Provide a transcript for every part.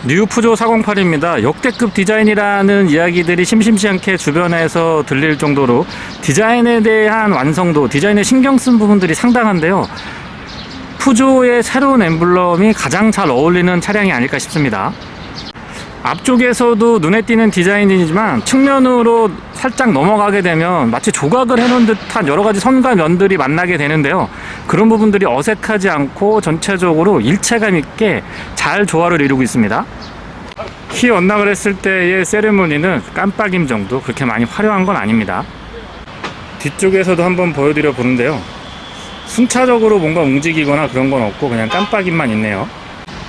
뉴 푸조 408입니다. 역대급 디자인이라는 이야기들이 심심치 않게 주변에서 들릴 정도로 디자인에 대한 완성도, 디자인에 신경 쓴 부분들이 상당한데요. 푸조의 새로운 엠블럼이 가장 잘 어울리는 차량이 아닐까 싶습니다. 앞쪽에서도 눈에 띄는 디자인이지만 측면으로 살짝 넘어가게 되면 마치 조각을 해놓은 듯한 여러가지 선과 면들이 만나게 되는데요. 그런 부분들이 어색하지 않고 전체적으로 일체감 있게 잘 조화를 이루고 있습니다. 키 언락을 했을 때의 세레모니는 깜빡임 정도, 그렇게 많이 화려한 건 아닙니다. 뒤쪽에서도 한번 보여드려 보는데요. 순차적으로 뭔가 움직이거나 그런 건 없고 그냥 깜빡임만 있네요.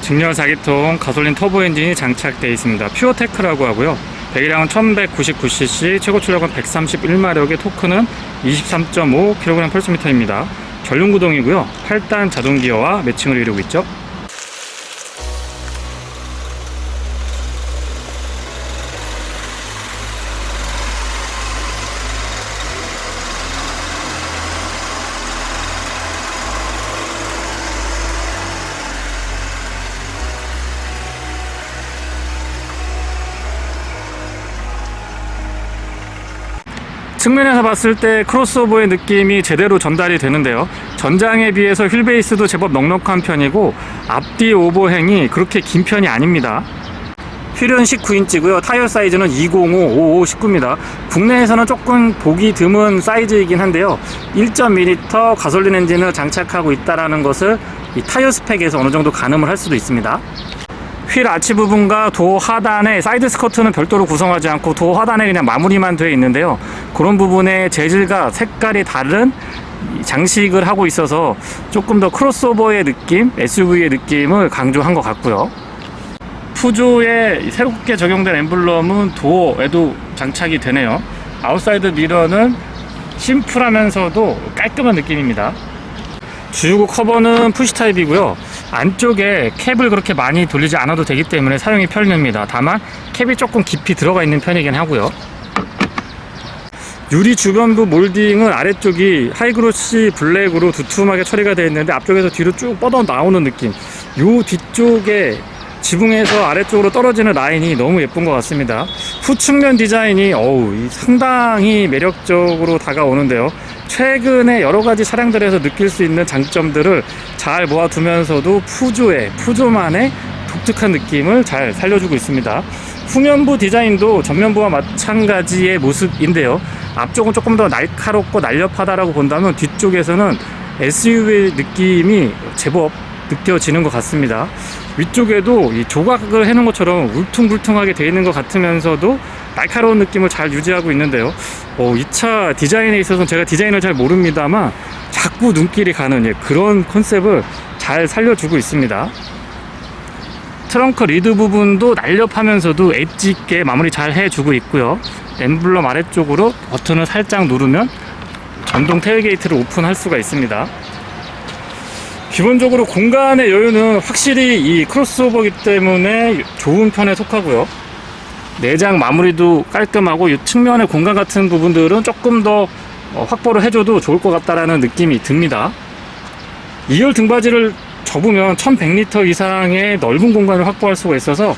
직렬 4기통 가솔린 터보 엔진이 장착되어 있습니다. 퓨어테크라고 하고요. 배기량은 1199cc, 최고 출력은 131마력의 토크는 23.5kg/m입니다. 전륜구동이고요. 8단 자동 기어와 매칭을 이루고 있죠. 측면에서 봤을 때 크로스오버의 느낌이 제대로 전달이 되는데요. 전장에 비해서 휠베이스도 제법 넉넉한 편이고 앞뒤 오버행이 그렇게 긴 편이 아닙니다. 휠은 19인치고요. 타이어 사이즈는 205, 55, 19입니다. 국내에서는 조금 보기 드문 사이즈이긴 한데요. 1.2L 가솔린 엔진을 장착하고 있다는 것을 이 타이어 스펙에서 어느 정도 가늠을 할 수도 있습니다. 휠 아치 부분과 도어 하단에 사이드 스커트는 별도로 구성하지 않고 도어 하단에 그냥 마무리만 되어 있는데요. 그런 부분의 재질과 색깔이 다른 장식을 하고 있어서 조금 더 크로스오버의 느낌, SUV의 느낌을 강조한 것 같고요. 푸조의 새롭게 적용된 엠블럼은 도어에도 장착이 되네요. 아웃사이드 미러는 심플하면서도 깔끔한 느낌입니다. 주유구 커버는 푸시 타입이고요. 안쪽에 캡을 그렇게 많이 돌리지 않아도 되기 때문에 사용이 편리합니다. 다만 캡이 조금 깊이 들어가 있는 편이긴 하고요. 유리 주변부 몰딩은 아래쪽이 하이그로시 블랙으로 두툼하게 처리가 되어 있는데 앞쪽에서 뒤로 쭉 뻗어 나오는 느낌. 요 뒤쪽에 지붕에서 아래쪽으로 떨어지는 라인이 너무 예쁜 것 같습니다. 후측면 디자인이 상당히 매력적으로 다가오는데요. 최근에 여러가지 차량들에서 느낄 수 있는 장점들을 잘 모아두면서도 푸조만의 독특한 느낌을 잘 살려주고 있습니다. 후면부 디자인도 전면부와 마찬가지의 모습인데요. 앞쪽은 조금 더 날카롭고 날렵하다라고 본다면 뒤쪽에서는 SUV 느낌이 제법 느껴지는 것 같습니다. 위쪽에도 이 조각을 해놓은 것처럼 울퉁불퉁하게 되어 있는 것 같으면서도 날카로운 느낌을 잘 유지하고 있는데요. 이 차 디자인에 있어서는 제가 디자인을 잘 모릅니다만 자꾸 눈길이 가는 그런 컨셉을 잘 살려주고 있습니다. 트렁크 리드 부분도 날렵하면서도 엣지 있게 마무리 잘 해주고 있고요. 엠블럼 아래쪽으로 버튼을 살짝 누르면 전동 테일게이트를 오픈할 수가 있습니다. 기본적으로 공간의 여유는 확실히 이 크로스오버이기 때문에 좋은 편에 속하고요. 내장 마무리도 깔끔하고 이 측면의 공간 같은 부분들은 조금 더 확보를 해줘도 좋을 것 같다라는 느낌이 듭니다. 2열 등받이를 접으면 1100L 이상의 넓은 공간을 확보할 수가 있어서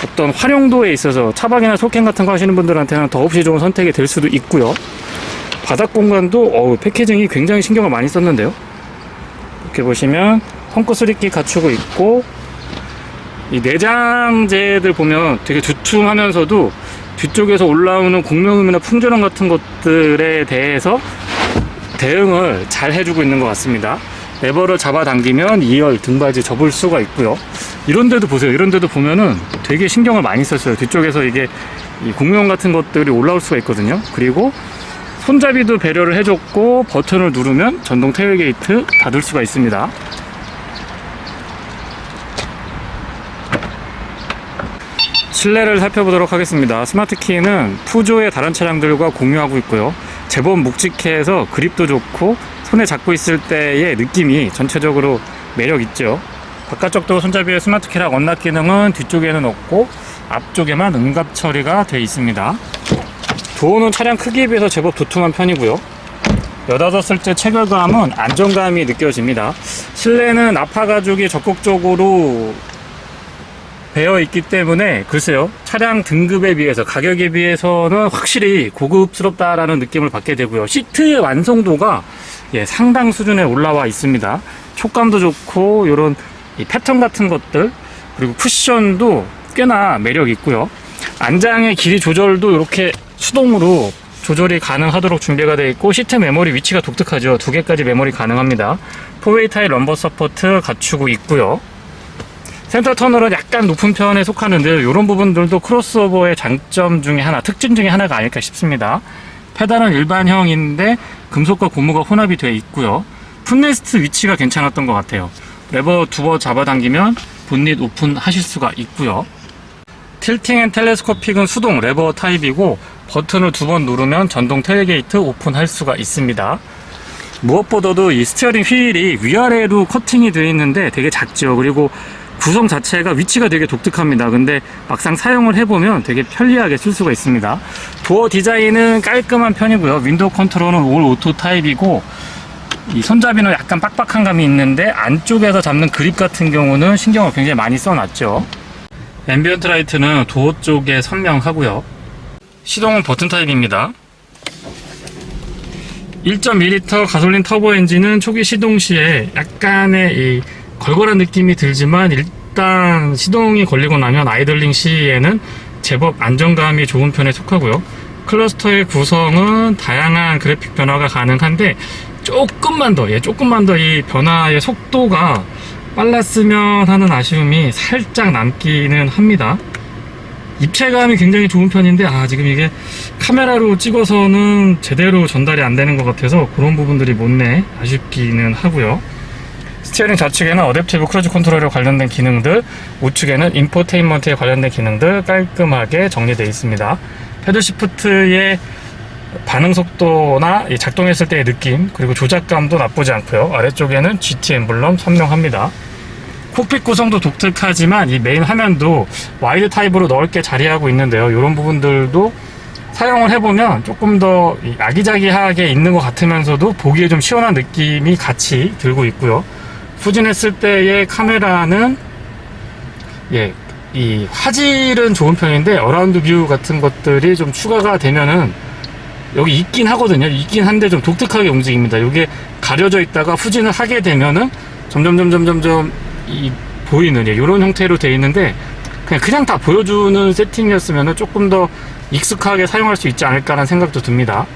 어떤 활용도에 있어서 차박이나 솔캠 같은 거 하시는 분들한테는 더없이 좋은 선택이 될 수도 있고요. 바닥 공간도 패키징이 굉장히 신경을 많이 썼는데요. 이렇게 보시면 펑크 스리키 갖추고 있고, 이 내장재들 보면 되게 두툼하면서도 뒤쪽에서 올라오는 공명음이나 풍조랑 같은 것들에 대해서 대응을 잘 해주고 있는 것 같습니다. 레버를 잡아당기면 2열 등받이 접을 수가 있고요. 이런데도 보세요. 이런데도 보면은 되게 신경을 많이 썼어요. 뒤쪽에서 이게 이 공명 같은 것들이 올라올 수가 있거든요. 그리고 손잡이도 배려를 해줬고 버튼을 누르면 전동 테일게이트 닫을 수가 있습니다. 실내를 살펴보도록 하겠습니다. 스마트키는 푸조의 다른 차량들과 공유하고 있고요. 제법 묵직해서 그립도 좋고 손에 잡고 있을 때의 느낌이 전체적으로 매력 있죠. 바깥쪽도 손잡이에 스마트키랑 언락 기능은 뒤쪽에는 없고 앞쪽에만 응갑 처리가 되어 있습니다. 도어는 차량 크기에 비해서 제법 두툼한 편이고요. 여닫았을 때 체결감은 안정감이 느껴집니다. 실내는 아파 가죽이 적극적으로 배어 있기 때문에 글쎄요, 차량 등급에 비해서 가격에 비해서는 확실히 고급스럽다라는 느낌을 받게 되고요. 시트의 완성도가 상당 수준에 올라와 있습니다. 촉감도 좋고 이런 패턴 같은 것들, 그리고 쿠션도 꽤나 매력 있고요. 안장의 길이 조절도 이렇게 수동으로 조절이 가능하도록 준비가 되어 있고, 시트 메모리 위치가 독특하죠. 2개까지 메모리 가능합니다. 4웨이 타입 럼버 서포트 갖추고 있고요. 센터 터널은 약간 높은 편에 속하는데 이런 부분들도 크로스오버의 장점 중에 하나, 특징 중에 하나가 아닐까 싶습니다. 페달은 일반형인데 금속과 고무가 혼합이 되어 있고요. 풋레스트 위치가 괜찮았던 것 같아요. 레버 2번 잡아당기면 본닛 오픈하실 수가 있고요. 틸팅 앤 텔레스코픽은 수동 레버 타입이고 버튼을 2번 누르면 전동 텔게이트 오픈할 수가 있습니다. 무엇보다도 이 스티어링 휠이 위아래로 커팅이 되어 있는데 되게 작죠. 그리고 구성 자체가 위치가 되게 독특합니다. 근데 막상 사용을 해보면 되게 편리하게 쓸 수가 있습니다. 도어 디자인은 깔끔한 편이고요. 윈도우 컨트롤은 올 오토 타입이고, 이 손잡이는 약간 빡빡한 감이 있는데 안쪽에서 잡는 그립 같은 경우는 신경을 굉장히 많이 써놨죠. 앰비언트 라이트는 도어 쪽에 선명하고요. 시동은 버튼 타입입니다. 1.2L 가솔린 터보 엔진은 초기 시동 시에 약간의 이 걸걸한 느낌이 들지만, 일단 시동이 걸리고 나면 아이들링 시에는 제법 안정감이 좋은 편에 속하고요. 클러스터의 구성은 다양한 그래픽 변화가 가능한데 조금만 더 이 변화의 속도가 빨랐으면 하는 아쉬움이 살짝 남기는 합니다. 입체감이 굉장히 좋은 편인데 지금 이게 카메라로 찍어서는 제대로 전달이 안 되는 것 같아서 그런 부분들이 못내 아쉽기는 하고요. 스티어링 좌측에는 어댑티브 크루즈 컨트롤에 관련된 기능들, 우측에는 인포테인먼트에 관련된 기능들 깔끔하게 정리되어 있습니다. 패들 시프트의 반응 속도나 작동했을 때의 느낌, 그리고 조작감도 나쁘지 않고요. 아래쪽에는 GT 엠블럼 선명합니다. 콕핏 구성도 독특하지만 이 메인 화면도 와이드 타입으로 넓게 자리하고 있는데요. 이런 부분들도 사용을 해보면 조금 더 아기자기하게 있는 것 같으면서도 보기에 좀 시원한 느낌이 같이 들고 있고요. 후진했을 때의 카메라는 이 화질은 좋은 편인데 어라운드 뷰 같은 것들이 좀 추가가 되면은 여기 있긴 하거든요. 있긴 한데 좀 독특하게 움직입니다. 이게 가려져 있다가 후진을 하게 되면은 점점 보이는 이런 형태로 되어 있는데, 그냥 다 보여주는 세팅이었으면 조금 더 익숙하게 사용할 수 있지 않을까라는 생각도 듭니다.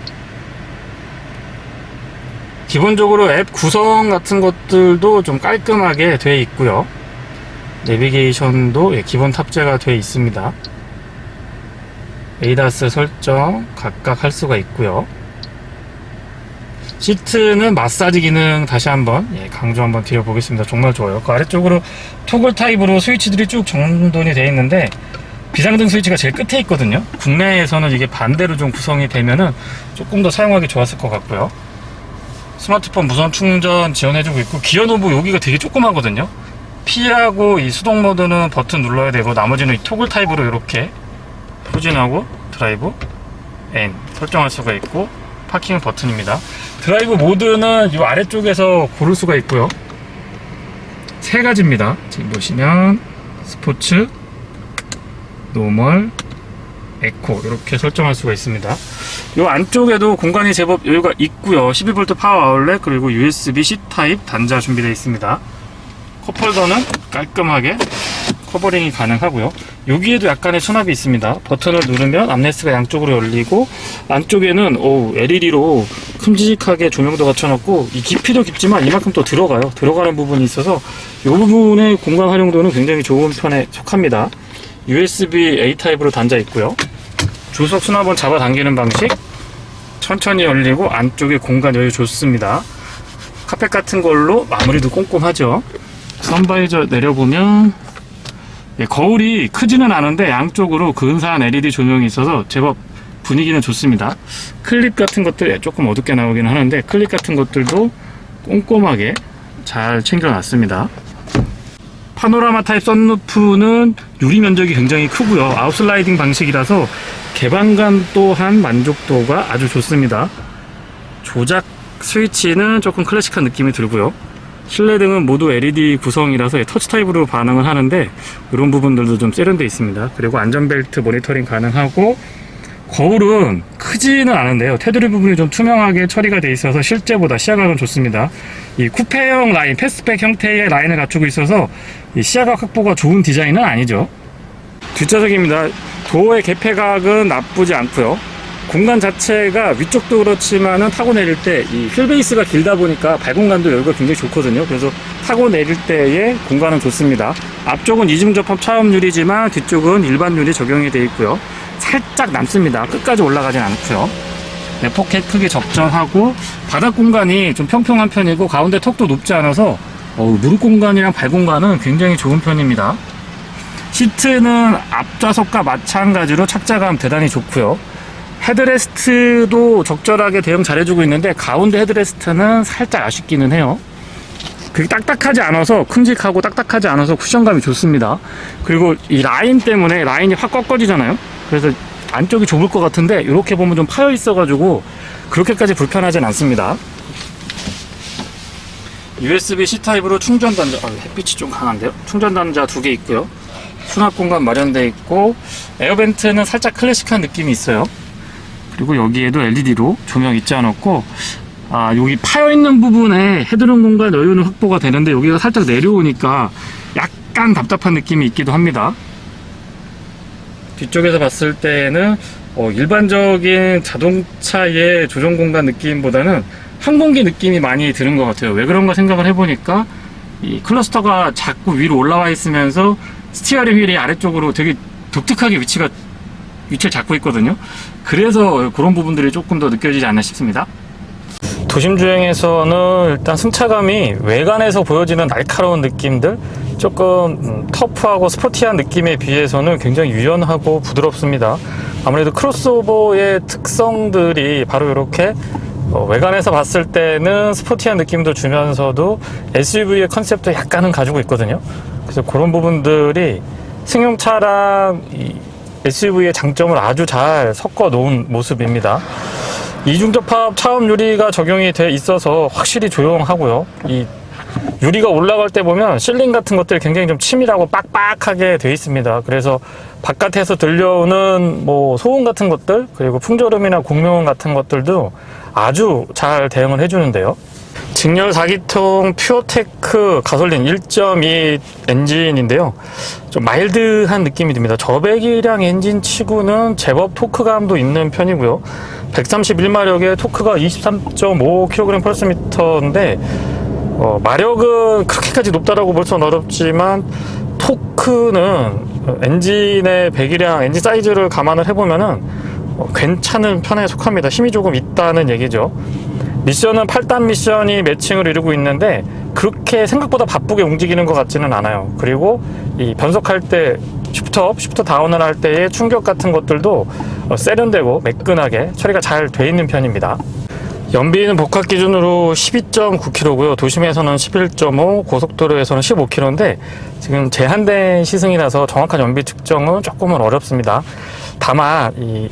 기본적으로 앱 구성 같은 것들도 좀 깔끔하게 되어 있고요. 내비게이션도 기본 탑재가 되어 있습니다. 에이다스 설정 각각 할 수가 있고요. 시트는 마사지 기능 다시 한번 강조 한번 드려보겠습니다. 정말 좋아요. 그 아래쪽으로 토글 타입으로 스위치들이 쭉 정돈이 되어 있는데 비상등 스위치가 제일 끝에 있거든요. 국내에서는 이게 반대로 좀 구성이 되면은 조금 더 사용하기 좋았을 것 같고요. 스마트폰 무선 충전 지원해주고 있고, 기어 노브 여기가 되게 조그마거든요. P하고 이 수동 모드는 버튼 눌러야 되고, 나머지는 이 토글 타입으로 이렇게 후진하고 드라이브, N 설정할 수가 있고, 파킹 버튼입니다. 드라이브 모드는 이 아래쪽에서 고를 수가 있고요. 3가지입니다. 지금 보시면 스포츠, 노멀, 에코 이렇게 설정할 수가 있습니다. 이 안쪽에도 공간이 제법 여유가 있고요. 12V 파워 아울렛, 그리고 USB C 타입 단자 준비되어 있습니다. 컵홀더는 깔끔하게 커버링이 가능하고요. 여기에도 약간의 수납이 있습니다. 버튼을 누르면 암레스가 양쪽으로 열리고, 안쪽에는 LED로 큼지직하게 조명도 갖춰놓고, 이 깊이도 깊지만 이만큼 또 들어가는 부분이 있어서 이 부분의 공간 활용도는 굉장히 좋은 편에 속합니다. USB A 타입으로 단자 있고요. 조석 수납은 잡아당기는 방식, 천천히 열리고 안쪽에 공간 여유 좋습니다. 카펫 같은 걸로 마무리도 꼼꼼하죠. 선바이저 내려보면 거울이 크지는 않은데 양쪽으로 근사한 LED 조명이 있어서 제법 분위기는 좋습니다. 클립 같은 것들 조금 어둡게 나오긴 하는데 클립 같은 것들도 꼼꼼하게 잘 챙겨놨습니다. 파노라마 타입 썬루프는 유리 면적이 굉장히 크고요. 아웃슬라이딩 방식이라서 개방감 또한 만족도가 아주 좋습니다. 조작 스위치는 조금 클래식한 느낌이 들고요. 실내 등은 모두 LED 구성이라서 터치 타입으로 반응을 하는데 이런 부분들도 좀 세련되어 있습니다. 그리고 안전벨트 모니터링 가능하고 거울은 크지는 않은데요. 테두리 부분이 좀 투명하게 처리가 되어 있어서 실제보다 시야각은 좋습니다. 이 쿠페형 라인, 패스트백 형태의 라인을 갖추고 있어서 이 시야각 확보가 좋은 디자인은 아니죠. 뒷좌석입니다. 도어의 개폐각은 나쁘지 않고요. 공간 자체가 위쪽도 그렇지만은 타고 내릴 때 이 휠베이스가 길다 보니까 발공간도 여기가 굉장히 좋거든요. 그래서 타고 내릴 때의 공간은 좋습니다. 앞쪽은 이중 접합 차음유리지만 뒤쪽은 일반 유리 적용이 되어 있고요. 살짝 남습니다. 끝까지 올라가진 않고요. 네, 포켓 크기 적절하고 바닥 공간이 좀 평평한 편이고 가운데 턱도 높지 않아서 무릎 공간이랑 발 공간은 굉장히 좋은 편입니다. 시트는 앞좌석과 마찬가지로 착자감 대단히 좋고요. 헤드레스트도 적절하게 대응 잘해주고 있는데 가운데 헤드레스트는 살짝 아쉽기는 해요. 그게 딱딱하지 않아서 큼직하고 딱딱하지 않아서 쿠션감이 좋습니다. 그리고 이 라인 때문에 라인이 확 꺾어지잖아요. 그래서 안쪽이 좁을 것 같은데 이렇게 보면 좀 파여 있어 가지고 그렇게까지 불편하진 않습니다. USB-C 타입으로 충전 단자, 햇빛이 좀 강한데요. 충전 단자 2개 있고요. 수납 공간 마련되어 있고 에어벤트는 살짝 클래식한 느낌이 있어요. 그리고 여기에도 LED로 조명 있지 않았고 여기 파여있는 부분에 헤드룸 공간 여유는 확보가 되는데 여기가 살짝 내려오니까 약간 답답한 느낌이 있기도 합니다. 뒤쪽에서 봤을 때는 일반적인 자동차의 조정 공간 느낌보다는 항공기 느낌이 많이 드는 것 같아요. 왜 그런가 생각을 해보니까 이 클러스터가 자꾸 위로 올라와 있으면서 스티어링 휠이 아래쪽으로 되게 독특하게 위치를 잡고 있거든요. 그래서 그런 부분들이 조금 더 느껴지지 않나 싶습니다. 도심 주행에서는 일단 승차감이 외관에서 보여지는 날카로운 느낌들, 조금 터프하고 스포티한 느낌에 비해서는 굉장히 유연하고 부드럽습니다. 아무래도 크로스오버의 특성들이 바로 이렇게 외관에서 봤을 때는 스포티한 느낌도 주면서도 SUV의 컨셉도 약간은 가지고 있거든요. 그래서 그런 부분들이 승용차랑 이 SUV의 장점을 아주 잘 섞어 놓은 모습입니다. 이중접합 차음 유리가 적용이 돼 있어서 확실히 조용하고요. 이 유리가 올라갈 때 보면 실링 같은 것들이 굉장히 좀 치밀하고 빡빡하게 돼 있습니다. 그래서 바깥에서 들려오는 소음 같은 것들, 그리고 풍절음이나 공명음 같은 것들도 아주 잘 대응을 해주는데요. 직렬 4기통 퓨어테크 가솔린 1.2 엔진인데요. 좀 마일드한 느낌이 듭니다. 저배기량 엔진 치고는 제법 토크감도 있는 편이고요. 131마력의 토크가 23.5kg/m인데 마력은 그렇게까지 높다라고 볼 수는 어렵지만 토크는 엔진의 배기량, 엔진 사이즈를 감안을 해보면은 괜찮은 편에 속합니다. 힘이 조금 있다는 얘기죠. 미션은 8단 미션이 매칭을 이루고 있는데 그렇게 생각보다 바쁘게 움직이는 것 같지는 않아요. 그리고 이 변속할 때 슈프트 다운을 할 때의 충격 같은 것들도 세련되고 매끈하게 처리가 잘 돼 있는 편입니다. 연비는 복합 기준으로 12.9km고요. 도심에서는 11.5, 고속도로에서는 15km인데 지금 제한된 시승이라서 정확한 연비 측정은 조금은 어렵습니다. 다만 이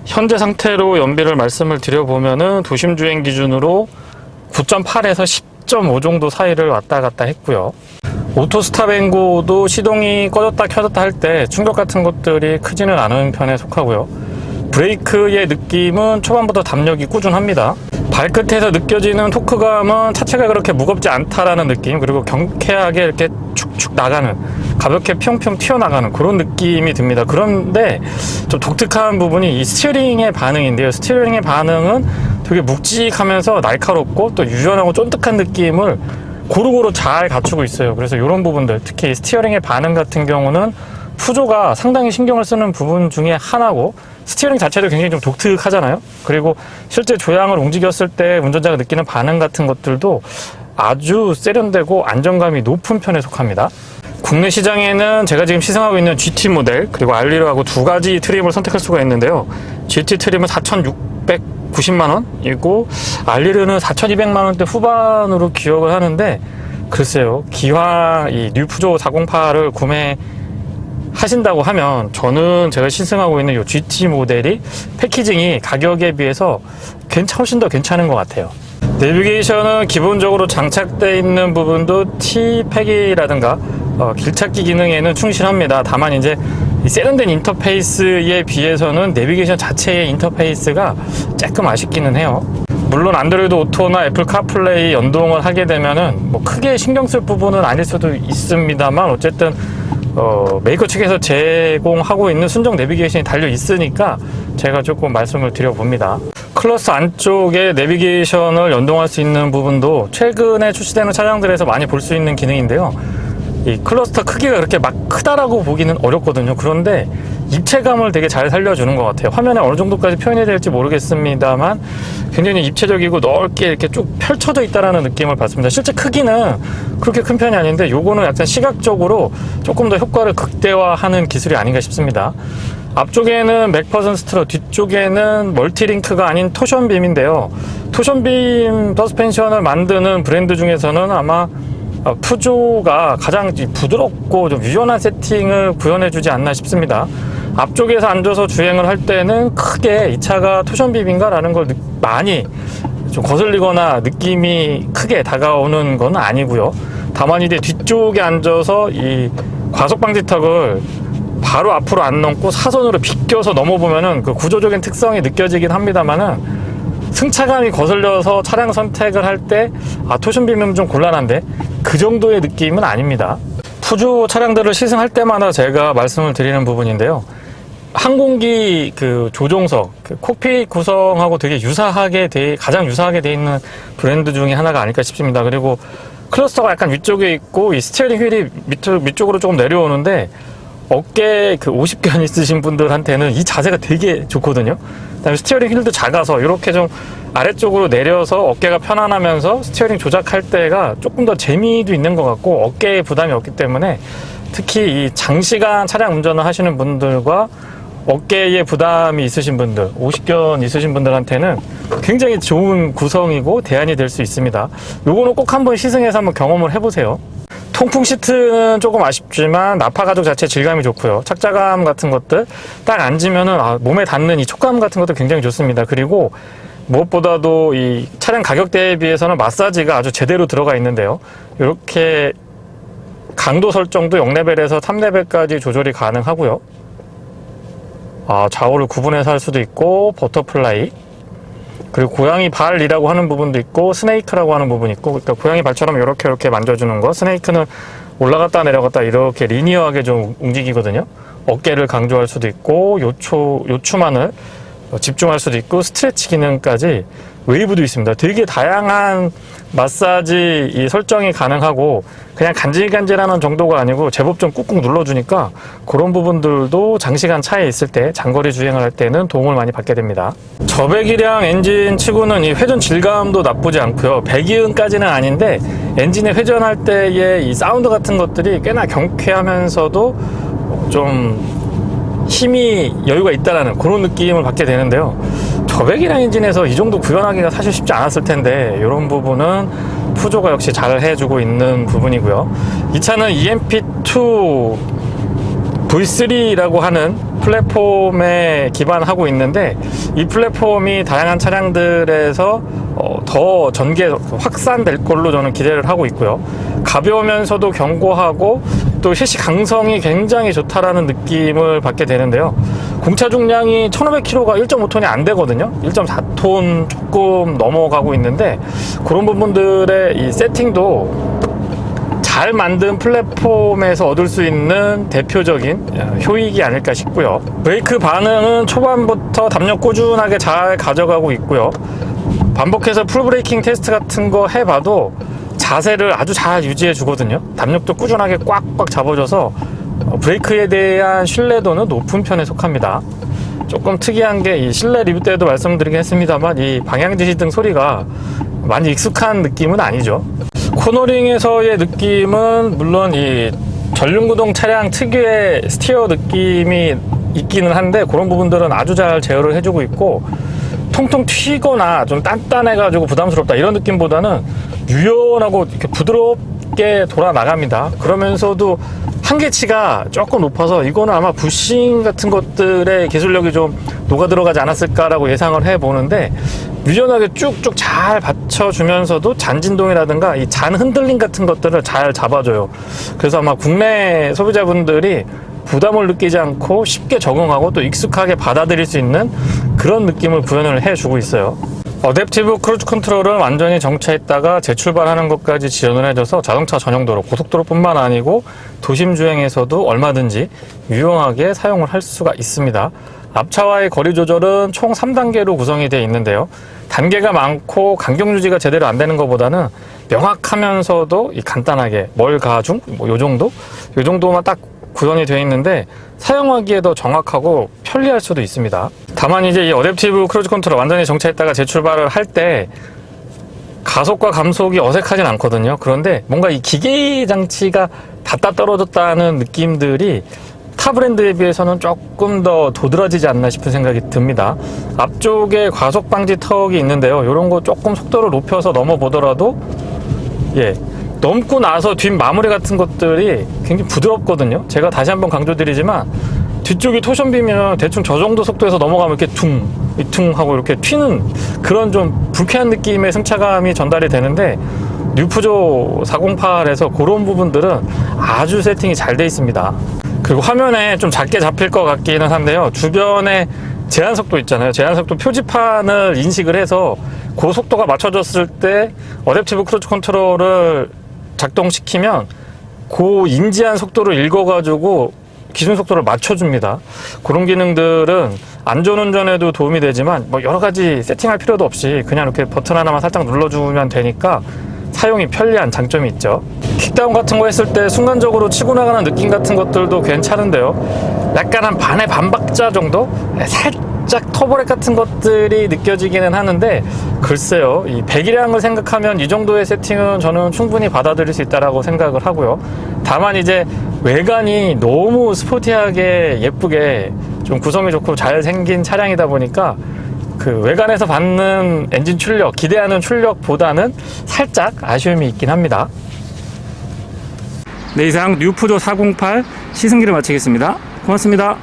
현재 상태로 연비를 말씀을 드려보면은 도심 주행 기준으로 9.8에서 10.5 정도 사이를 왔다 갔다 했고요. 오토 스탑 앤고도 시동이 꺼졌다 켜졌다 할 때 충격 같은 것들이 크지는 않은 편에 속하고요. 브레이크의 느낌은 초반부터 담력이 꾸준합니다. 발끝에서 느껴지는 토크감은 차체가 그렇게 무겁지 않다라는 느낌, 그리고 경쾌하게 이렇게 축축 나가는, 가볍게 평평 튀어나가는 그런 느낌이 듭니다. 그런데 좀 독특한 부분이 이 스티어링의 반응인데요. 스티어링의 반응은 되게 묵직하면서 날카롭고 또 유연하고 쫀득한 느낌을 고루고루 잘 갖추고 있어요. 그래서 이런 부분들, 특히 스티어링의 반응 같은 경우는 푸조가 상당히 신경을 쓰는 부분 중에 하나고, 스티어링 자체도 굉장히 좀 독특하잖아요. 그리고 실제 조향을 움직였을 때 운전자가 느끼는 반응 같은 것들도 아주 세련되고 안정감이 높은 편에 속합니다. 국내 시장에는 제가 지금 시승하고 있는 GT 모델, 그리고 알리로하고 두 가지 트림을 선택할 수가 있는데요. GT 트림은 4,690만원이고 알리르는 4,200만원대 후반으로 기억을 하는데, 글쎄요, 기왕 이 뉴푸조 408을 구매하신다고 하면 저는 제가 시승하고 있는 이 GT 모델이 패키징이 가격에 비해서 훨씬 더 괜찮은 것 같아요. 내비게이션은 기본적으로 장착되어 있는 부분도 T팩이라든가 길찾기 기능에는 충실합니다. 다만 이제 이 세련된 인터페이스에 비해서는 내비게이션 자체의 인터페이스가 조금 아쉽기는 해요. 물론 안드로이드 오토나 애플 카플레이 연동을 하게 되면은 뭐 크게 신경 쓸 부분은 아닐 수도 있습니다만, 어쨌든 메이커 측에서 제공하고 있는 순정 내비게이션이 달려 있으니까 제가 조금 말씀을 드려봅니다. 클러스터 안쪽에 내비게이션을 연동할 수 있는 부분도 최근에 출시되는 차량들에서 많이 볼 수 있는 기능인데요. 이 클러스터 크기가 그렇게 막 크다라고 보기는 어렵거든요. 그런데 입체감을 되게 잘 살려주는 것 같아요. 화면에 어느 정도까지 표현이 될지 모르겠습니다만 굉장히 입체적이고 넓게 이렇게 쭉 펼쳐져 있다라는 느낌을 받습니다. 실제 크기는 그렇게 큰 편이 아닌데 요거는 약간 시각적으로 조금 더 효과를 극대화하는 기술이 아닌가 싶습니다. 앞쪽에는 맥퍼슨 스트러, 뒤쪽에는 멀티링크가 아닌 토션빔인데요. 토션빔 서스펜션을 만드는 브랜드 중에서는 아마 푸조가 가장 부드럽고 좀 유연한 세팅을 구현해주지 않나 싶습니다. 앞쪽에서 앉아서 주행을 할 때는 크게 이 차가 토션빔인가 라는 걸 많이 좀 거슬리거나 느낌이 크게 다가오는 건 아니고요. 다만 이제 뒤쪽에 앉아서 이 과속 방지턱을 바로 앞으로 안 넘고 사선으로 비껴서 넘어보면은 그 구조적인 특성이 느껴지긴 합니다만은, 승차감이 거슬려서 차량 선택을 할 때 토션빔은 좀 곤란한데 그 정도의 느낌은 아닙니다. 푸조 차량들을 시승할 때마다 제가 말씀을 드리는 부분인데요. 항공기 그 조종석, 그 콕핏 구성하고 되게 가장 유사하게 돼 있는 브랜드 중에 하나가 아닐까 싶습니다. 그리고 클러스터가 약간 위쪽에 있고 이 스티어링 휠이 밑쪽으로 조금 내려오는데, 어깨에 그 50견 있으신 분들한테는 이 자세가 되게 좋거든요. 그다음에 스티어링 휠도 작아서 이렇게 좀 아래쪽으로 내려서 어깨가 편안하면서 스티어링 조작할 때가 조금 더 재미도 있는 것 같고, 어깨에 부담이 없기 때문에 특히 이 장시간 차량 운전을 하시는 분들과 어깨에 부담이 있으신 분들, 50견 있으신 분들한테는 굉장히 좋은 구성이고 대안이 될 수 있습니다. 요거는 꼭 한번 시승해서 한번 경험을 해보세요. 통풍 시트는 조금 아쉽지만 나파 가죽 자체 질감이 좋고요. 착자감 같은 것들 딱 앉으면은 몸에 닿는 이 촉감 같은 것도 굉장히 좋습니다. 그리고 무엇보다도 이 차량 가격대에 비해서는 마사지가 아주 제대로 들어가 있는데요. 이렇게 강도 설정도 0레벨에서 3레벨까지 조절이 가능하고요. 좌우를 구분해서 할 수도 있고, 버터플라이, 그리고 고양이 발이라고 하는 부분도 있고 스네이크라고 하는 부분이 있고, 그러니까 고양이 발처럼 이렇게 만져주는 거, 스네이크는 올라갔다 내려갔다 이렇게 리니어하게 좀 움직이거든요. 어깨를 강조할 수도 있고 요추만을 집중할 수도 있고, 스트레치 기능까지, 웨이브도 있습니다. 되게 다양한 마사지 이 설정이 가능하고, 그냥 간질간질하는 정도가 아니고 제법 좀 꾹꾹 눌러주니까 그런 부분들도 장시간 차에 있을 때, 장거리 주행을 할 때는 도움을 많이 받게 됩니다. 저배기량 엔진 치고는 이 회전 질감도 나쁘지 않고요. 배기음까지는 아닌데 엔진에 회전할 때의 이 사운드 같은 것들이 꽤나 경쾌하면서도 좀 힘이 여유가 있다라는 그런 느낌을 받게 되는데요. 저배기량 엔진에서 이 정도 구현하기가 사실 쉽지 않았을 텐데, 이런 부분은 푸조가 역시 잘 해주고 있는 부분이고요. 이 차는 EMP2 V3라고 하는 플랫폼에 기반하고 있는데, 이 플랫폼이 다양한 차량들에서 더 전개 확산될 걸로 저는 기대를 하고 있고요. 가벼우면서도 견고하고 또 실시 강성이 굉장히 좋다라는 느낌을 받게 되는데요. 공차 중량이 1500km가 1.5톤이 안 되거든요. 1.4톤 조금 넘어가고 있는데, 그런 부분들의 이 세팅도 잘 만든 플랫폼에서 얻을 수 있는 대표적인 효익이 아닐까 싶고요. 브레이크 반응은 초반부터 담력 꾸준하게 잘 가져가고 있고요. 반복해서 풀브레이킹 테스트 같은 거 해봐도 자세를 아주 잘 유지해 주거든요. 담력도 꾸준하게 꽉꽉 잡아줘서 브레이크에 대한 신뢰도는 높은 편에 속합니다. 조금 특이한 게, 이 실내 리뷰 때도 말씀드리긴 했습니다만 이 방향 지시등 소리가 많이 익숙한 느낌은 아니죠. 코너링에서의 느낌은 물론 이 전륜구동 차량 특유의 스티어 느낌이 있기는 한데, 그런 부분들은 아주 잘 제어를 해주고 있고, 통통 튀거나 좀 단단해가지고 부담스럽다 이런 느낌보다는 유연하고 이렇게 부드럽게 돌아 나갑니다. 그러면서도 한계치가 조금 높아서 이거는 아마 부싱 같은 것들의 기술력이 좀 녹아 들어가지 않았을까라고 예상을 해보는데, 유연하게 쭉쭉 잘 받쳐주면서도 잔진동이라든가 이 잔 흔들림 같은 것들을 잘 잡아줘요. 그래서 아마 국내 소비자분들이 부담을 느끼지 않고 쉽게 적응하고 또 익숙하게 받아들일 수 있는 그런 느낌을 구현을 해주고 있어요. 어댑티브 크루즈 컨트롤은 완전히 정차했다가 재출발하는 것까지 지원을 해줘서 자동차 전용도로, 고속도로뿐만 아니고 도심 주행에서도 얼마든지 유용하게 사용을 할 수가 있습니다. 앞차와의 거리 조절은 총 3단계로 구성이 되어 있는데요. 단계가 많고 간격 유지가 제대로 안 되는 것보다는 명확하면서도 간단하게 뭘 가중? 요 정도만 딱 구성이 되어 있는데 사용하기에 더 정확하고 편리할 수도 있습니다. 다만 이제 이 어댑티브 크루즈 컨트롤 완전히 정차했다가 재출발을 할 때 가속과 감속이 어색하진 않거든요. 그런데 뭔가 이 기계 장치가 닿다 떨어졌다는 느낌들이 타 브랜드에 비해서는 조금 더 도드라지지 않나 싶은 생각이 듭니다. 앞쪽에 과속 방지 턱이 있는데요. 이런 거 조금 속도를 높여서 넘어보더라도 넘고 나서 뒷 마무리 같은 것들이 굉장히 부드럽거든요. 제가 다시 한번 강조드리지만 뒤쪽이 토션비면 대충 저 정도 속도에서 넘어가면 이렇게 퉁 하고 이렇게 튀는 그런 좀 불쾌한 느낌의 승차감이 전달이 되는데 뉴프조 408에서 그런 부분들은 아주 세팅이 잘 돼 있습니다. 그리고 화면에 좀 작게 잡힐 것 같기는 한데요. 주변에 제한속도 있잖아요. 제한속도 표지판을 인식을 해서 그 속도가 맞춰졌을 때 어댑티브 크루즈 컨트롤을 작동시키면 그 인지한 속도를 읽어가지고 기준 속도를 맞춰줍니다. 그런 기능들은 안전운전에도 도움이 되지만 뭐 여러 가지 세팅할 필요도 없이 그냥 이렇게 버튼 하나만 살짝 눌러주면 되니까 사용이 편리한 장점이 있죠. 킥다운 같은 거 했을 때 순간적으로 치고 나가는 느낌 같은 것들도 괜찮은데요. 약간 한 반의 반박자 정도? 살짝 터보렉 같은 것들이 느껴지기는 하는데 글쎄요, 이 배기량을 생각하면 이 정도의 세팅은 저는 충분히 받아들일 수 있다라고 생각을 하고요. 다만 이제 외관이 너무 스포티하게 예쁘게 좀 구성이 좋고 잘 생긴 차량이다 보니까 그 외관에서 받는 엔진 출력, 기대하는 출력보다는 살짝 아쉬움이 있긴 합니다. 네, 이상 뉴프조 408 시승기를 마치겠습니다. 고맙습니다.